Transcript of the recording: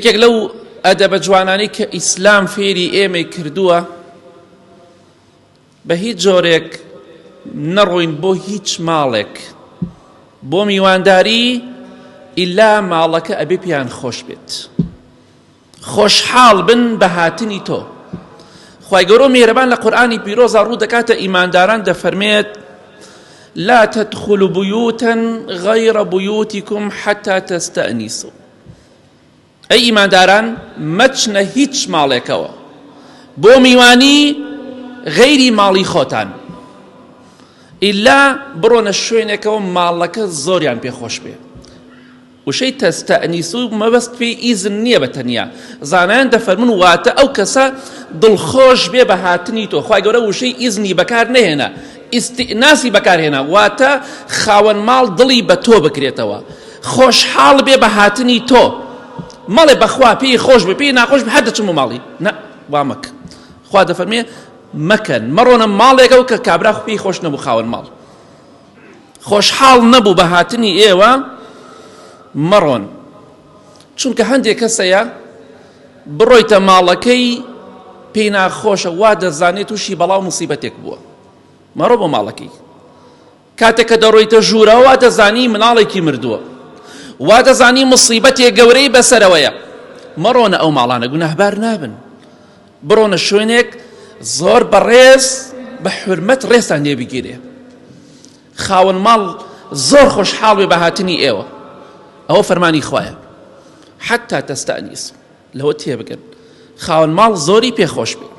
یەکێک لەو ئەدەبە جوانانەی کە ئیسلام فێری ئێمەی کردووە بە هیچ جۆرێک نەڕۆین بۆ هیچ ماڵێک بۆ میوانداری ئیلا ماڵەکە ئەبێ پێیان خۆش بێت، خۆشحاڵ بن بە هاتنی تۆ. خوای گەورە میهرەبان لە قورئانی پیرۆزە ڕوو دەکاتە ئیمانداران دەفەرمێت لا تدخلوا بيوتا غير بيوتكم حتى تستأنسوا. ئەی ئیمانداران مەچنە هیچ ماڵێکەوە بۆ میوانی غەیری ماڵی خۆتان ئیلا بڕۆنە شوێنێکەوە ماڵەکە زۆریان پێخۆش بێ. وشەی تەستەئنیسو مەبەست پێی ئیزن نییە بە تەنیا، زانایان دەفەرمون واتە ئەو کەسە دڵخۆش بێ بە هاتنی تۆ. خوای گەورە وشەی ئیزنی بەکار نەهێنا، ئیستئناسی بەکارهێنا، واتە خاوەن ماڵ دڵی بە تۆ بکرێتەوە، خۆشحاڵ بێ بە هاتنی تۆ. ماڵێ بەخوا پێی خۆش بێ پێی ناخۆش بێ هەردەچم بۆ ماڵی نە وا مەکە. خوا دەفەرمێ مەکەن، مەڕۆنە ماڵێکەوە کە کابرا پێی خۆش نەبوو، خاوەن ماڵ خۆشحاڵ نەبوو بە هاتنی ئێوە مەڕۆن. چونکە هەندێک کەسەیە بڕۆیتە ماڵەکەی پێی ناخۆشە، وا دەزانێت تووشی بەڵاو موسیبەتێک بووە، مەڕۆ بۆ ماڵەکەی. کاتێک کە دەڕۆیتە ژوورەوە وا دەزانی مناڵێکی مردووە، وا دەزانی موسیبەتێک گەورەی بەسەرەوەیە، مەڕۆنە ئەو ماڵانە، گوناهبار نابن. بڕۆنە شوێنێک زۆر بەڕێز بە حورمەت ڕێستان لێ بگیرێ، خاوەن ماڵ زۆر خۆشحاڵ بێ بە هاتنی ئێوە. ئەوە فەرمانی خوایە حتا تەستەئنیسوا، لەوە تێبگەن خاوەن ماڵ زۆری پێخۆش بێ.